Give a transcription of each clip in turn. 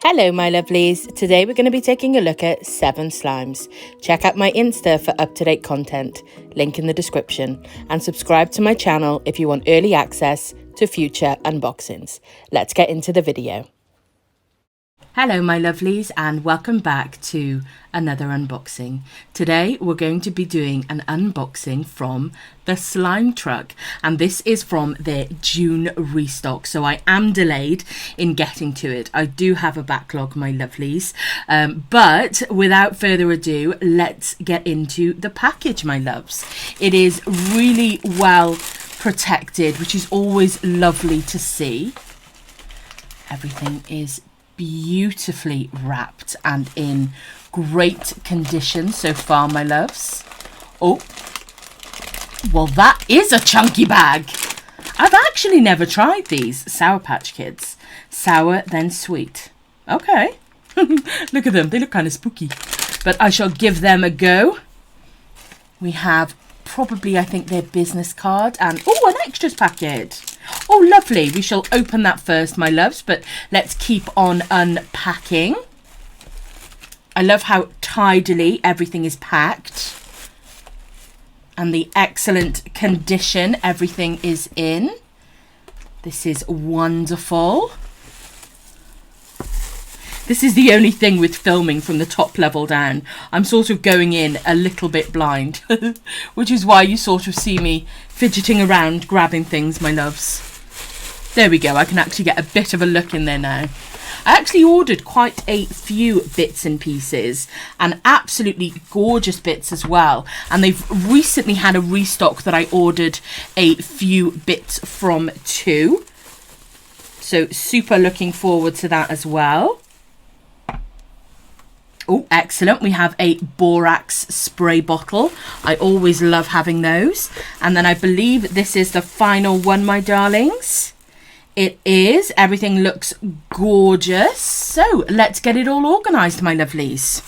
Hello my lovelies, today we're going to be taking a look at 7 slimes. Check out my Insta for up-to-date content, link in the description, and subscribe to my channel if you want early access to future unboxings. Let's get into the video. Hello my lovelies and welcome back to another unboxing. Today we're going to be doing an unboxing from the Slime Truck, and this is from their June restock, so I am delayed in getting to it. I do have a backlog my lovelies, but without further ado, let's get into the package my loves. It is really well protected, which is always lovely to see. Everything is beautifully wrapped and in great condition so far my loves. Oh, well that is a chunky bag. I've actually never tried these Sour Patch Kids. Sour then sweet. Okay. Look at them, they look kind of spooky, but I shall give them a go. We have probably, I think, their business card and an extras packet. Oh, lovely. We shall open that first, my loves, but let's keep on unpacking. I love how tidily everything is packed and the excellent condition everything is in. This is wonderful. This is the only thing with filming from the top level down. I'm sort of going in a little bit blind, which is why you sort of see me fidgeting around, grabbing things, my loves. There we go. I can actually get a bit of a look in there now. I actually ordered quite a few bits and pieces, and absolutely gorgeous bits as well. And they've recently had a restock that I ordered a few bits from too. So super looking forward to that as well. Oh, excellent. We have a borax spray bottle. I always love having those. And then I believe this is the final one, my darlings. It is. Everything looks gorgeous. So let's get it all organised, my lovelies.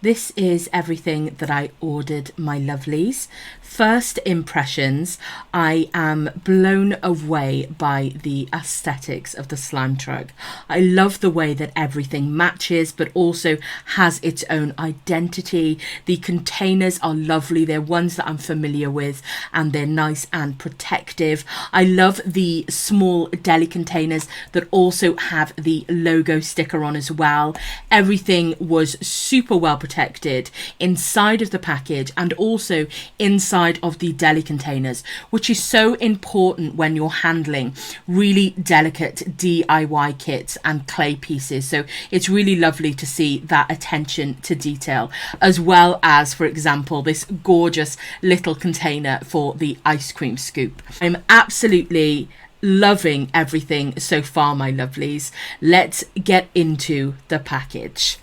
This is everything that I ordered, my lovelies. First impressions, I am blown away by the aesthetics of the Slime Truck. I love the way that everything matches but also has its own identity. The containers are lovely. They're ones that I'm familiar with and they're nice and protective. I love the small deli containers that also have the logo sticker on as well. Everything was super well protected inside of the package and also inside of the deli containers, which is so important when you're handling really delicate DIY kits and clay pieces. So it's really lovely to see that attention to detail, as well as, for example, this gorgeous little container for the ice cream scoop. I'm absolutely loving everything so far, my lovelies. Let's get into the package.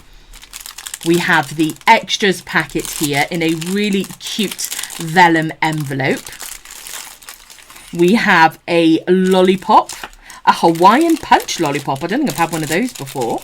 We have the extras packet here in a really cute vellum envelope. We have a lollipop, a Hawaiian punch lollipop. I don't think I've had one of those before.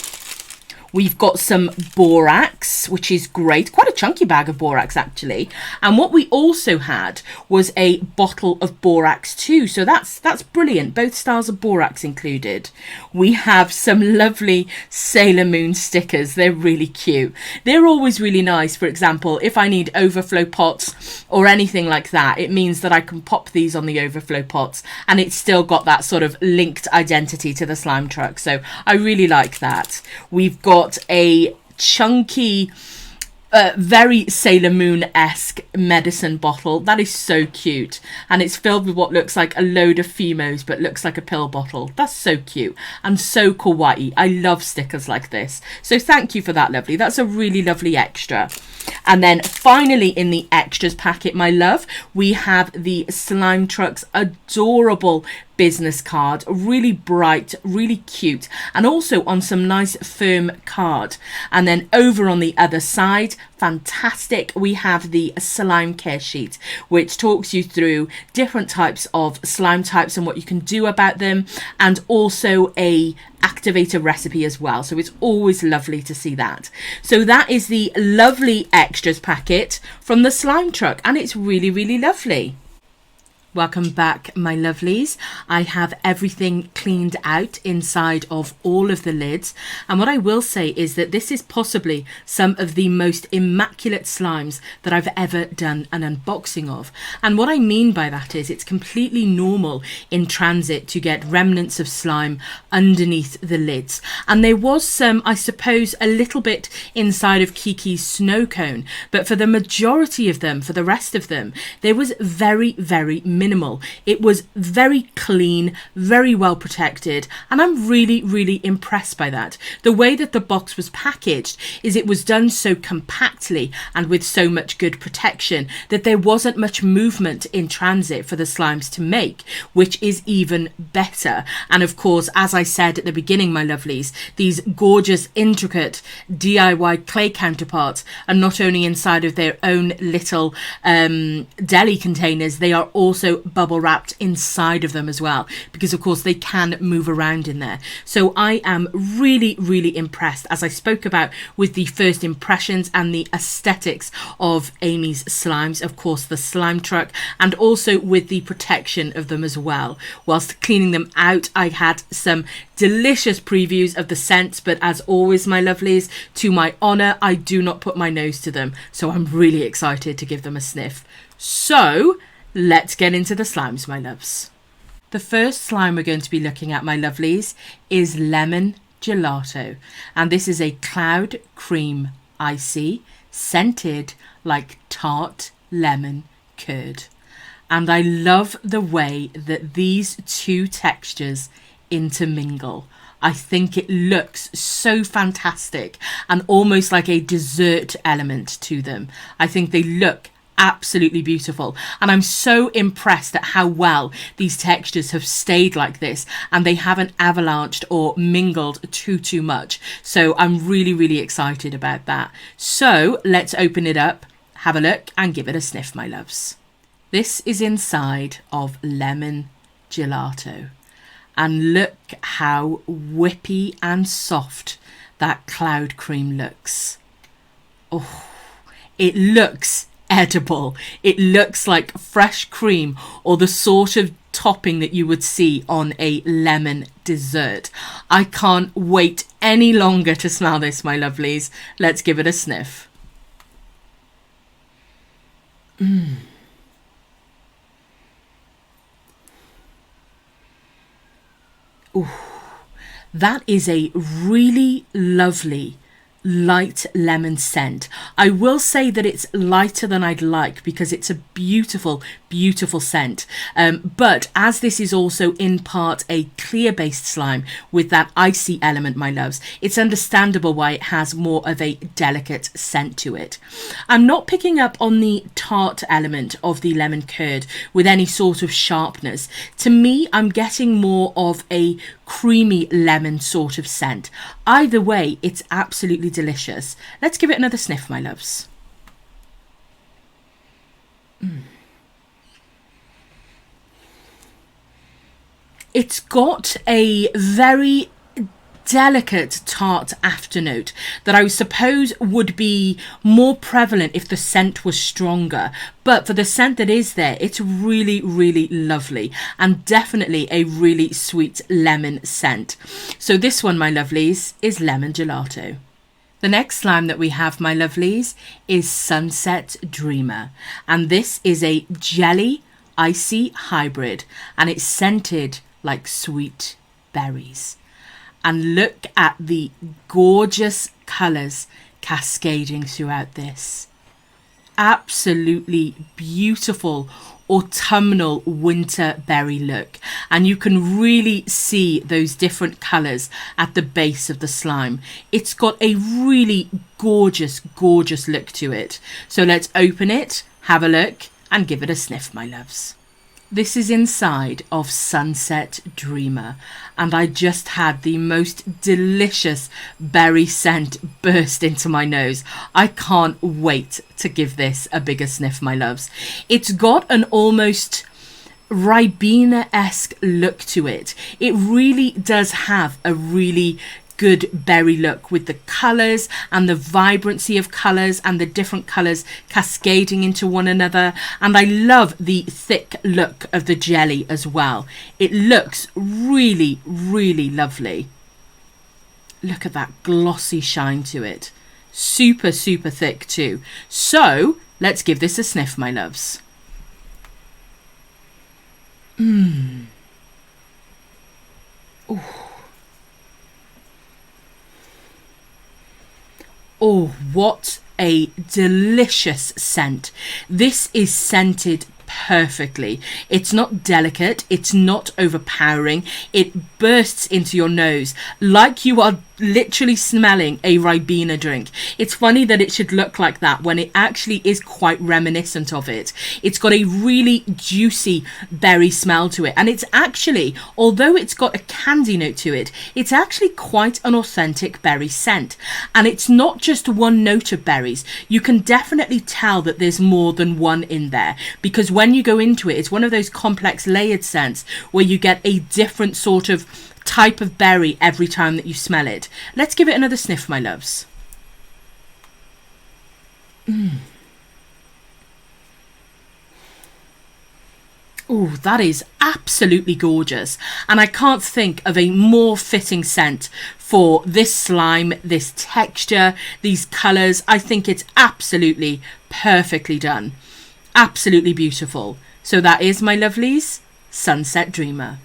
We've got some borax, which is great. Quite a chunky bag of borax, actually. And what we also had was a bottle of borax too. So that's brilliant. Both styles of borax included. We have some lovely Sailor Moon stickers. They're really cute. They're always really nice. For example, if I need overflow pots or anything like that, it means that I can pop these on the overflow pots and it's still got that sort of linked identity to the Slime Truck. So I really like that. We've got a chunky, very Sailor Moon-esque medicine bottle. That is so cute. And it's filled with what looks like a load of Fimos, but looks like a pill bottle. That's so cute and so kawaii. I love stickers like this. So thank you for that, lovely. That's a really lovely extra. And then finally in the extras packet, my love, we have the Slime Truck's adorable business card, really bright, really cute, and also on some nice firm card. And then over on the other side, fantastic, we have the slime care sheet, which talks you through different types of slime types and what you can do about them, and also a activator recipe as well. So it's always lovely to see that. So that is the lovely extras packet from the Slime Truck, and it's really, really lovely. Welcome back, my lovelies. I have everything cleaned out inside of all of the lids. And what I will say is that this is possibly some of the most immaculate slimes that I've ever done an unboxing of. And what I mean by that is it's completely normal in transit to get remnants of slime underneath the lids. And there was some, I suppose, a little bit inside of Kiki's snow cone. But for the majority of them, for the rest of them, there was very, very minimal. It was very clean, very well protected, and I'm really, really impressed by that. The way that the box was packaged is it was done so compactly and with so much good protection that there wasn't much movement in transit for the slimes to make, which is even better. And of course, as I said at the beginning, my lovelies, these gorgeous, intricate DIY clay counterparts are not only inside of their own little deli containers, they are also bubble wrapped inside of them as well, because of course they can move around in there. So I am really, really impressed, as I spoke about, with the first impressions and the aesthetics of Amy's slimes, of course the slime truck, and also with the protection of them as well. Whilst cleaning them out, I had some delicious previews of the scents, but as always, my lovelies, to my honour, I do not put my nose to them, so I'm really excited to give them a sniff. So let's get into the slimes, my loves. The first slime we're going to be looking at, my lovelies, is Lemon Gelato. And this is a cloud cream icy, scented like tart lemon curd. And I love the way that these two textures intermingle. I think it looks so fantastic and almost like a dessert element to them. I think they look absolutely beautiful, and I'm so impressed at how well these textures have stayed like this and they haven't avalanched or mingled too much. So I'm really, really excited about that. So let's open it up, have a look and give it a sniff, my loves. This is inside of Lemon Gelato, and look how whippy and soft that cloud cream looks. Oh, it looks edible. It looks like fresh cream or the sort of topping that you would see on a lemon dessert. I can't wait any longer to smell this, my lovelies. Let's give it a sniff. Ooh, that is a really lovely light lemon scent. I will say that it's lighter than I'd like because it's a beautiful scent, but as this is also in part a clear based slime with that icy element, my loves, it's understandable why it has more of a delicate scent to it. I'm not picking up on the tart element of the lemon curd with any sort of sharpness. To me, I'm getting more of a creamy lemon sort of scent. Either way, it's absolutely delicious. Let's give it another sniff, my loves. It's got a very delicate tart afternote that I suppose would be more prevalent if the scent was stronger, but for the scent that is there, it's really, really lovely and definitely a really sweet lemon scent. So this one, my lovelies, is Lemon Gelato. The next slime that we have, my lovelies, is Sunset Dreamer, and this is a jelly icy hybrid, and it's scented like sweet berries. And look at the gorgeous colours cascading throughout this. Absolutely beautiful autumnal winter berry look. And you can really see those different colours at the base of the slime. It's got a really gorgeous look to it. So let's open it, have a look and give it a sniff, my loves. This is inside of Sunset Dreamer, and I just had the most delicious berry scent burst into my nose. I can't wait to give this a bigger sniff, my loves. It's got an almost Ribena-esque look to it. It really does have a really good berry look with the colours and the vibrancy of colours and the different colours cascading into one another. And I love the thick look of the jelly as well. It looks really, really lovely. Look at that glossy shine to it. Super, super thick too. So let's give this a sniff, my loves. Oh, what a delicious scent. This is scented perfectly. It's not delicate, it's not overpowering, it bursts into your nose like you are literally smelling a Ribena drink. It's funny that it should look like that when it actually is quite reminiscent of it. It's got a really juicy berry smell to it, and it's actually, although it's got a candy note to it, it's actually quite an authentic berry scent. And it's not just one note of berries. You can definitely tell that there's more than one in there, because when you go into it, it's one of those complex layered scents where you get a different sort of type of berry every time that you smell it. Let's give it another sniff, my loves. Oh, that is absolutely gorgeous. And I can't think of a more fitting scent for this slime, this texture, these colours. I think it's absolutely perfectly done. Absolutely beautiful. So that is, my lovelies, Sunset Dreamer.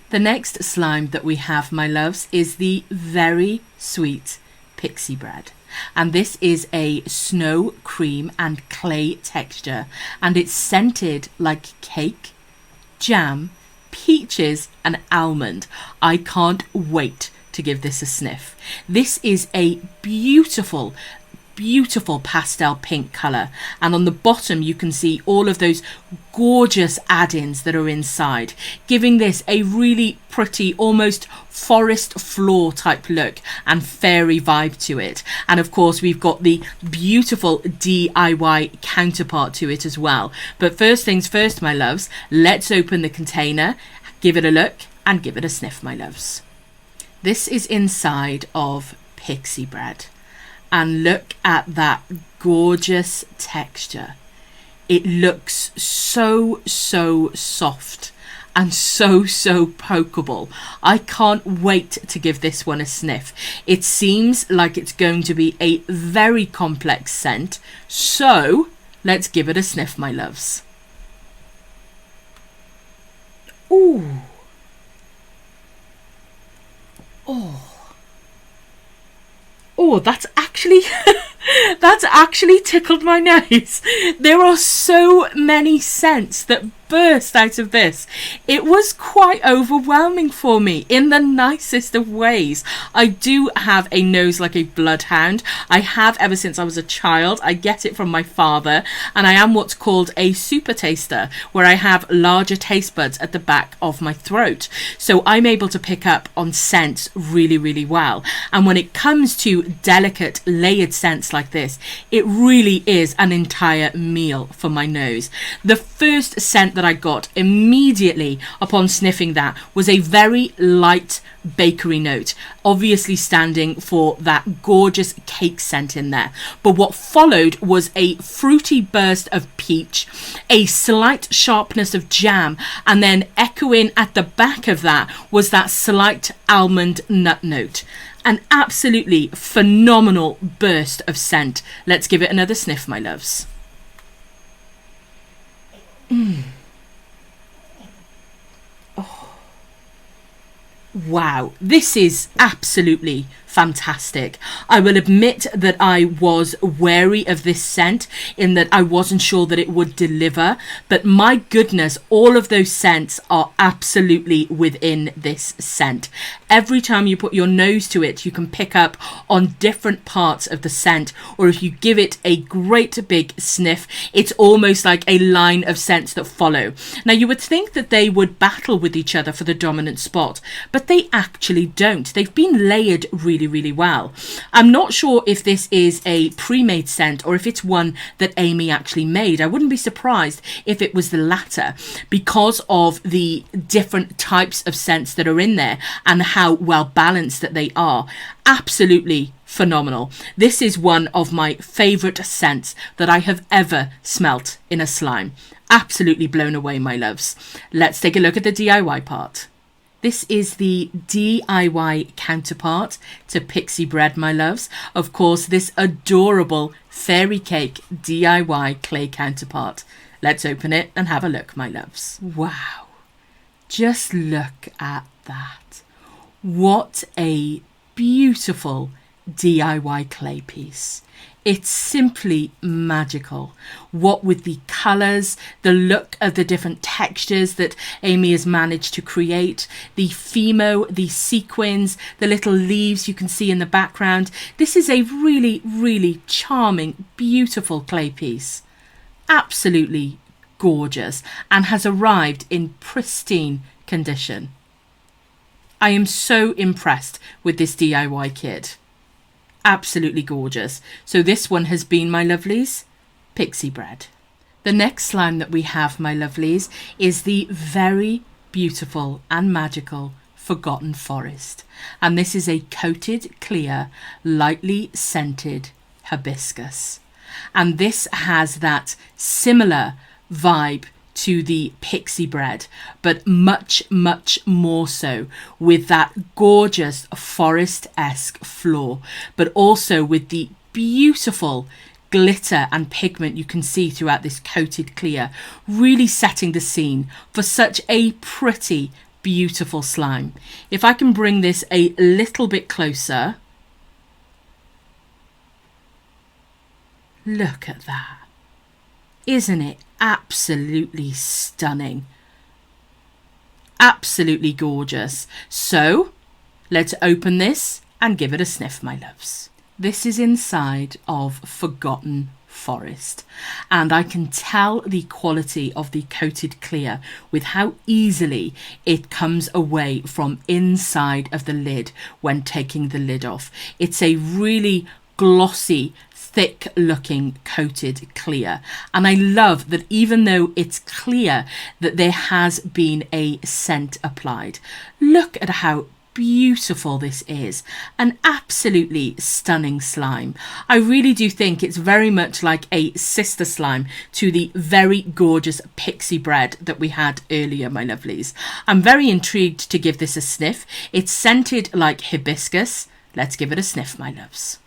The next slime that we have, my loves, is the very sweet Pixie Bread. And this is a snow, cream and clay texture. And it's scented like cake, jam, peaches and almond. I can't wait to give this a sniff. This is a beautiful pastel pink colour, and on the bottom you can see all of those gorgeous add-ins that are inside, giving this a really pretty, almost forest floor type look and fairy vibe to it. And of course we've got the beautiful DIY counterpart to it as well. But first things first, my loves, let's open the container, give it a look and give it a sniff, my loves. This is inside of Pixie Bread. And look at that gorgeous texture. It looks so soft and so pokeable. I can't wait to give this one a sniff. It seems like it's going to be a very complex scent. So let's give it a sniff, my loves. Ooh. Oh, that's actually that's actually tickled my nose. There are so many scents that burst out of this. It was quite overwhelming for me in the nicest of ways. I do have a nose like a bloodhound. I have ever since I was a child. I get it from my father, and I am what's called a super taster, where I have larger taste buds at the back of my throat. So I'm able to pick up on scents really well. And when it comes to delicate layered scents like this, it really is an entire meal for my nose. The first scent that I got immediately upon sniffing that was a very light bakery note, obviously standing for that gorgeous cake scent in there. But what followed was a fruity burst of peach, a slight sharpness of jam, and then echoing at the back of that was that slight almond nut note. An absolutely phenomenal burst of scent. Let's give it another sniff, my loves. Wow, this is absolutely fantastic. I will admit that I was wary of this scent in that I wasn't sure that it would deliver, but my goodness, all of those scents are absolutely within this scent. Every time you put your nose to it, you can pick up on different parts of the scent, or if you give it a great big sniff, it's almost like a line of scents that follow. Now you would think that they would battle with each other for the dominant spot, but they actually don't. They've been layered really really, really well. I'm not sure if this is a pre-made scent or if it's one that Amy actually made. I wouldn't be surprised if it was the latter, because of the different types of scents that are in there and how well balanced that they are. Absolutely phenomenal. This is one of my favourite scents that I have ever smelt in a slime. Absolutely blown away, my loves. Let's take a look at the DIY part. This is the DIY counterpart to Pixie Bread, my loves. Of course, this adorable fairy cake DIY clay counterpart. Let's open it and have a look, my loves. Wow. Just look at that. What a beautiful DIY clay piece. It's simply magical. What with the colours, the look of the different textures that Amy has managed to create, the Fimo, the sequins, the little leaves you can see in the background. This is a really, really charming, beautiful clay piece. Absolutely gorgeous, and has arrived in pristine condition. I am so impressed with this DIY kit. Absolutely gorgeous. So this one has been, my lovelies, Pixie Bread. The next slime that we have, my lovelies, is the very beautiful and magical Forgotten Forest. And this is a coated clear, lightly scented hibiscus. And this has that similar vibe to the Pixie Bread, but much, much more so, with that gorgeous forest-esque floor, but also with the beautiful glitter and pigment you can see throughout this coated clear, really setting the scene for such a pretty, beautiful slime. If I can bring this a little bit closer, look at that. Isn't it absolutely stunning? Absolutely gorgeous. So let's open this and give it a sniff, my loves. This is inside of Forgotten Forest, and I can tell the quality of the coated clear with how easily it comes away from inside of the lid when taking the lid off. It's a really glossy, thick looking coated clear, and I love that even though it's clear that there has been a scent applied. Look at how beautiful this is. An absolutely stunning slime. I really do think it's very much like a sister slime to the very gorgeous Pixie Bread that we had earlier, my lovelies. I'm very intrigued to give this a sniff. It's scented like hibiscus. Let's give it a sniff, my loves.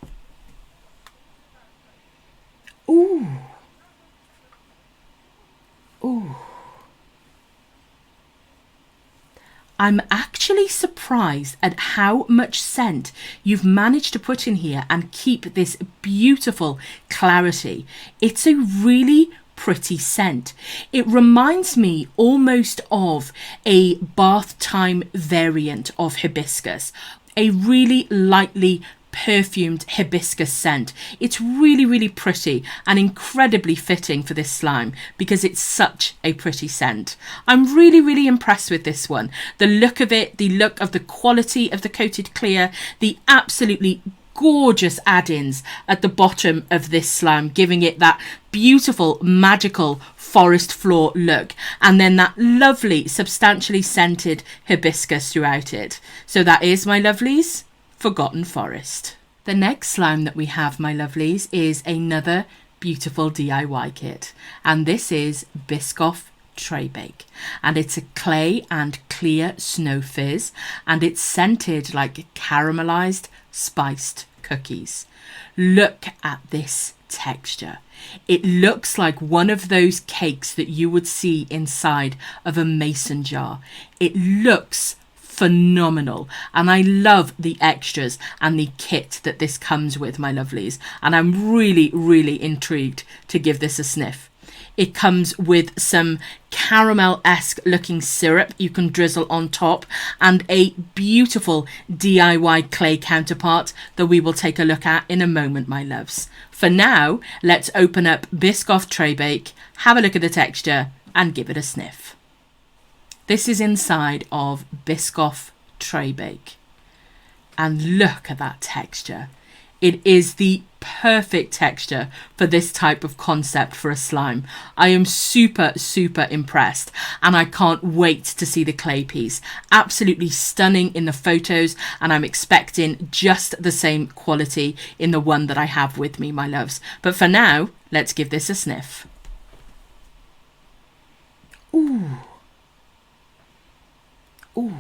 Ooh. Ooh. I'm actually surprised at how much scent you've managed to put in here and keep this beautiful clarity. It's a really pretty scent. It reminds me almost of a bath time variant of hibiscus, a really lightly perfumed hibiscus scent. It's really, really pretty and incredibly fitting for this slime because it's such a pretty scent. I'm really, really impressed with this one. The look of it, the look of the quality of the coated clear, the absolutely gorgeous add-ins at the bottom of this slime, giving it that beautiful, magical forest floor look, and then that lovely, substantially scented hibiscus throughout it. So that is, my lovelies, Forgotten Forest. The next slime that we have, my lovelies, is another beautiful DIY kit, and this is Biscoff Tray Bake, and it's a clay and clear snow fizz, and it's scented like caramelized spiced cookies. Look at this texture. It looks like one of those cakes that you would see inside of a mason jar. It looks phenomenal, and I love the extras and the kit that this comes with, my lovelies, and I'm really, really intrigued to give this a sniff. It comes with some caramel-esque looking syrup you can drizzle on top, and a beautiful DIY clay counterpart that we will take a look at in a moment, my loves. For now, let's open up Biscoff Tray Bake, have a look at the texture, and give it a sniff. This is inside of Biscoff Tray Bake. And look at that texture. It is the perfect texture for this type of concept for a slime. I am super, super impressed, and I can't wait to see the clay piece. Absolutely stunning in the photos, and I'm expecting just the same quality in the one that I have with me, my loves. But for now, let's give this a sniff. Ooh. Ooh.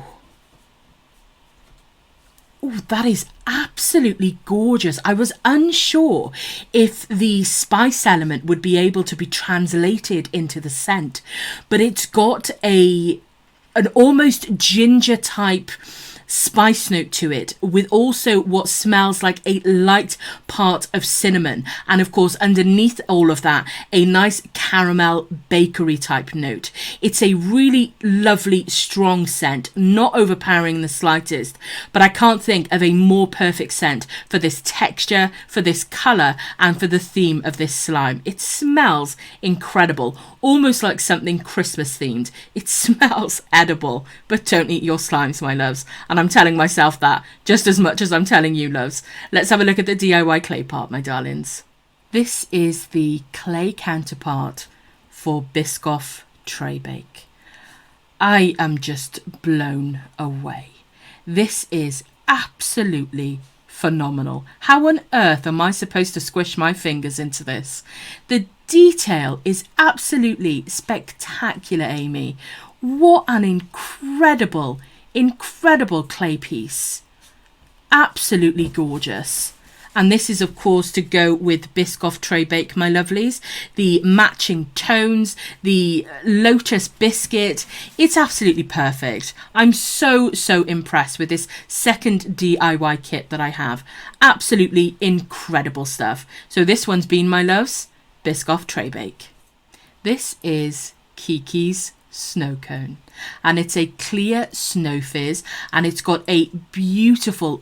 Oh, that is absolutely gorgeous. I was unsure if the spice element would be able to be translated into the scent, but it's got an almost ginger type spice note to it, with also what smells like a light part of cinnamon, and of course underneath all of that a nice caramel bakery type note. It's a really lovely strong scent, not overpowering in the slightest, but I can't think of a more perfect scent for this texture, for this colour, and for the theme of this slime. It smells incredible, almost like something Christmas themed. It smells edible, but don't eat your slimes, my loves. And I'm telling myself that just as much as I'm telling you, loves. Let's have a look at the DIY clay part, my darlings. This is the clay counterpart for Biscoff Tray Bake. I am just blown away. This is absolutely phenomenal. How on earth am I supposed to squish my fingers into this? The detail is absolutely spectacular, Amy. What an incredible clay piece. Absolutely gorgeous. And this is of course to go with Biscoff Tray Bake, my lovelies. The matching tones, the lotus biscuit, it's absolutely perfect. I'm so impressed with this second DIY kit that I have. Absolutely incredible stuff. So this one's been, my loves, Biscoff Tray Bake. This is Kiki's snow cone, and it's a clear snow fizz, and it's got a beautiful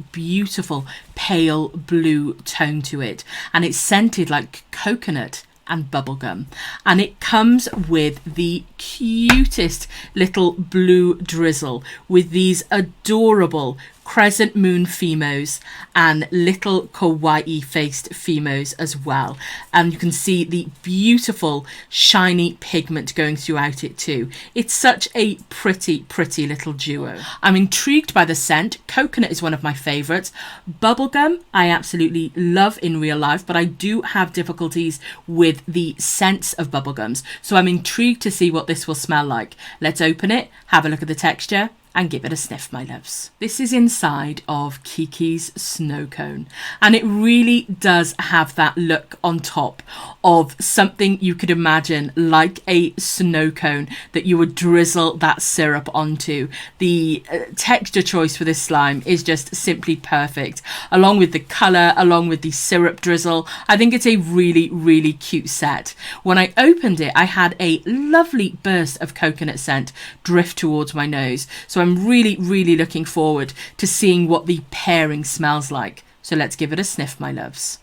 pale blue tone to it, and it's scented like coconut and bubblegum, and it comes with the cutest little blue drizzle with these adorable crescent moon Fimos and little kawaii faced Fimos as well. And you can see the beautiful shiny pigment going throughout it too. It's such a pretty little duo. I'm intrigued by the scent. Coconut is one of my favorites. Bubblegum I absolutely love in real life, but I do have difficulties with the scents of bubblegums, so I'm intrigued to see what this will smell like. Let's open it, have a look at the texture, and give it a sniff, my loves. This is inside of Kiki's snow cone, and it really does have that look on top of something you could imagine like a snow cone that you would drizzle that syrup onto. The texture choice for this slime is just simply perfect, along with the colour, along with the syrup drizzle. I think it's a really cute set. When I opened it, I had a lovely burst of coconut scent drift towards my nose, so I'm really looking forward to seeing what the pairing smells like. So let's give it a sniff, my loves.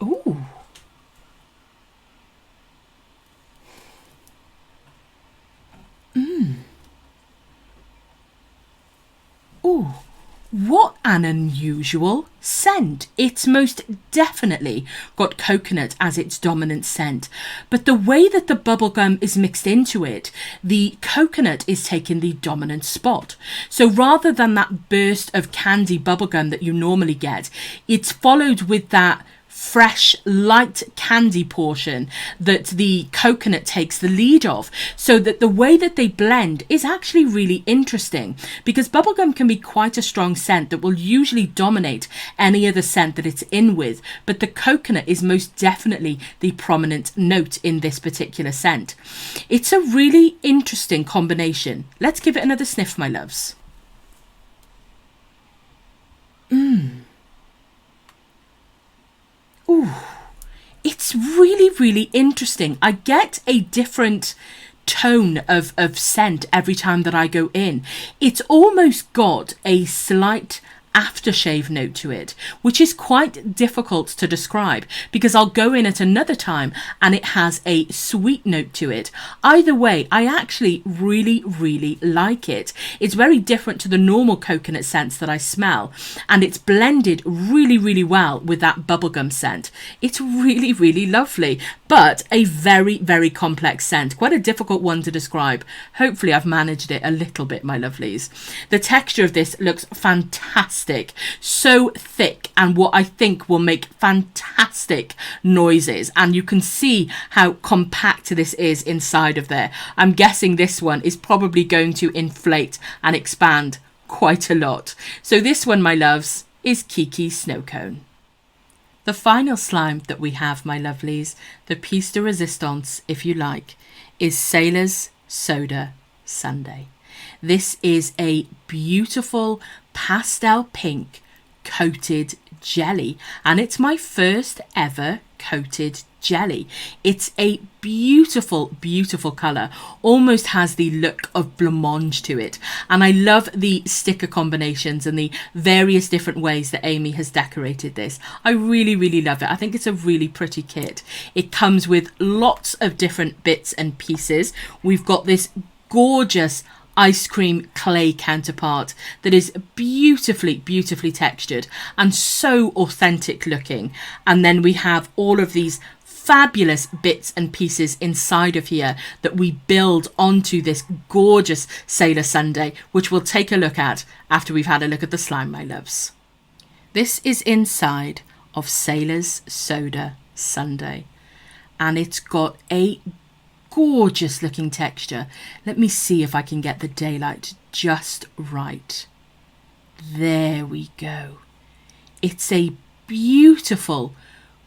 Ooh. Ooh. What an unusual scent. It's most definitely got coconut as its dominant scent, but the way that the bubblegum is mixed into it, the coconut is taking the dominant spot. So rather than that burst of candy bubblegum that you normally get, it's followed with that fresh light candy portion that the coconut takes the lead of, so that the way that they blend is actually really interesting, because bubblegum can be quite a strong scent that will usually dominate any other scent that it's in with, but the coconut is most definitely the prominent note in this particular scent. It's a really interesting combination. Let's give it another sniff, my loves. Ooh, it's really interesting. I get a different tone of scent every time that I go in. It's almost got a slight aftershave note to it, which is quite difficult to describe because I'll go in at another time and it has a sweet note to it. Either way, I actually really like it. It's very different to the normal coconut scents that I smell, and it's blended really well with that bubblegum scent. It's really lovely, but a very complex scent, quite a difficult one to describe. Hopefully I've managed it a little bit, my lovelies. The texture of this looks fantastic, so thick, and what I think will make fantastic noises, and you can see how compact this is inside of there. I'm guessing this one is probably going to inflate and expand quite a lot. So this one, my loves, is Kiki Snow Cone. The final slime that we have, my lovelies, the piece de resistance, if you like, is Sailor's Soda Sundae. This is a beautiful pastel pink coated jelly, and it's my first ever coated jelly. It's a beautiful colour, almost has the look of blancmange to it, and I love the sticker combinations and the various different ways that Amy has decorated this. I really love it. I think it's a really pretty kit. It comes with lots of different bits and pieces. We've got this gorgeous ice cream clay counterpart that is beautifully textured and so authentic looking, and then we have all of these fabulous bits and pieces inside of here that we build onto this gorgeous Sailor Sundae, which we'll take a look at after we've had a look at the slime, my loves. This is inside of Sailor's Soda Sundae, and it's got a gorgeous looking texture. Let me see if I can get the daylight just right. There we go. It's a beautiful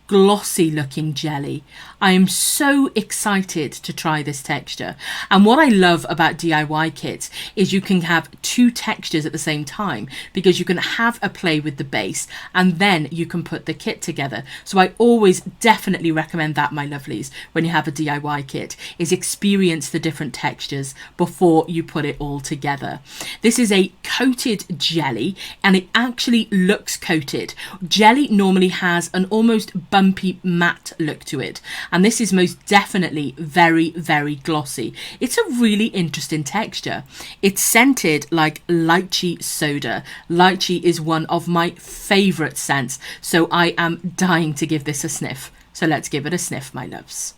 glossy looking jelly. I am so excited to try this texture, and what I love about DIY kits is you can have two textures at the same time, because you can have a play with the base and then you can put the kit together. So I always definitely recommend that, my lovelies, when you have a DIY kit, is experience the different textures before you put it all together. This is a coated jelly, and it actually looks coated. Jelly normally has an almost bumpy matte look to it, and this is most definitely very glossy. It's a really interesting texture. It's scented like lychee soda. Lychee is one of my favorite scents, so I am dying to give this a sniff. So let's give it a sniff, my loves.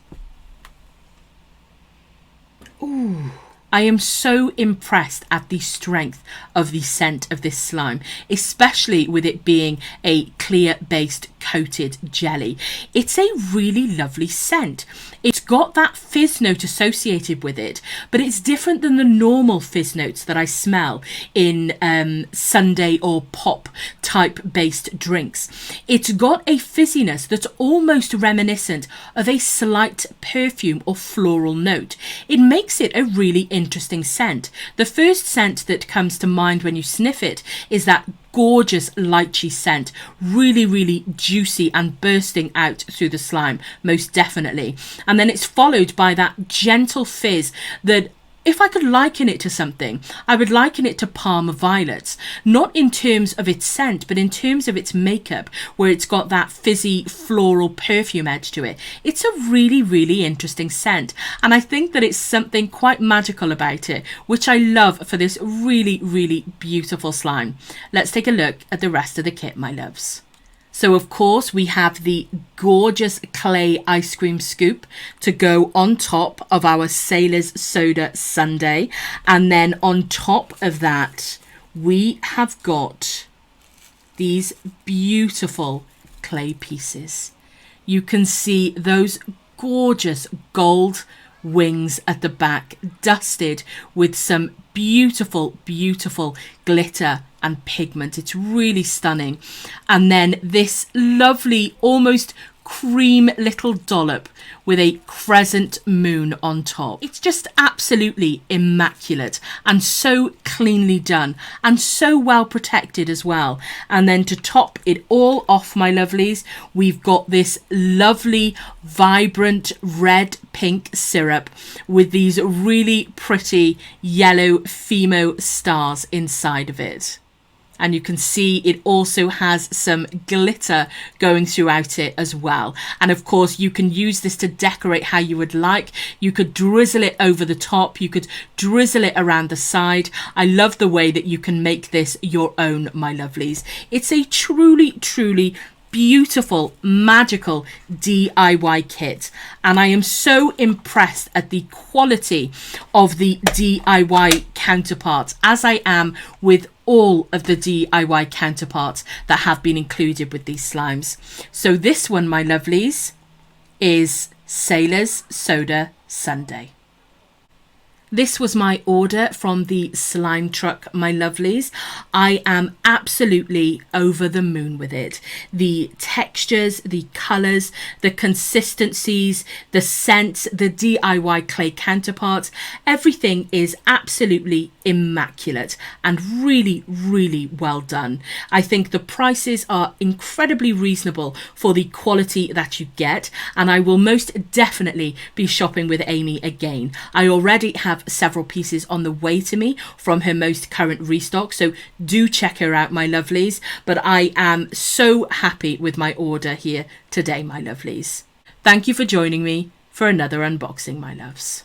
Ooh, I am so impressed at the strength of the scent of this slime, especially with it being a clear based coated jelly. It's a really lovely scent. It's got that fizz note associated with it, but it's different than the normal fizz notes that I smell in sundae or pop type based drinks. It's got a fizziness that's almost reminiscent of a slight perfume or floral note. It makes it a really interesting scent. The first scent that comes to mind when you sniff it is that gorgeous lychee scent, really juicy and bursting out through the slime, most definitely. And then it's followed by that gentle fizz that, if I could liken it to something, I would liken it to Parma Violets, not in terms of its scent, but in terms of its makeup, where it's got that fizzy floral perfume edge to it. It's a really interesting scent, and I think that it's something quite magical about it, which I love for this really beautiful slime. Let's take a look at the rest of the kit, my loves. So of course we have the gorgeous clay ice cream scoop to go on top of our Sailor's Soda Sundae, and then on top of that we have got these beautiful clay pieces. You can see those gorgeous gold wings at the back, dusted with some beautiful glitter and pigment. It's really stunning. And then this lovely, almost cream little dollop with a crescent moon on top. It's just absolutely immaculate and so cleanly done and so well protected as well. And then to top it all off, my lovelies, we've got this lovely vibrant red pink syrup with these really pretty yellow Fimo stars inside of it. and you can see it also has some glitter going throughout it as well. And of course you can use this to decorate how you would like. You could drizzle it over the top, you could drizzle it around the side. I love the way that you can make this your own, my lovelies. It's a truly beautiful, magical DIY kit, and I am so impressed at the quality of the DIY counterparts, as I am with all of the DIY counterparts that have been included with these slimes. So this one, my lovelies, is Sailor's Soda Sundae. This was my order from the slime truck, my lovelies. I am absolutely over the moon with it. The textures, the colours, the consistencies, the scents, the DIY clay counterparts, everything is absolutely immaculate and really well done. I think the prices are incredibly reasonable for the quality that you get, and I will most definitely be shopping with Amy again. I already have several pieces on the way to me from her most current restock, so do check her out, my lovelies. But I am so happy with my order here today, my lovelies. Thank you for joining me for another unboxing, my loves.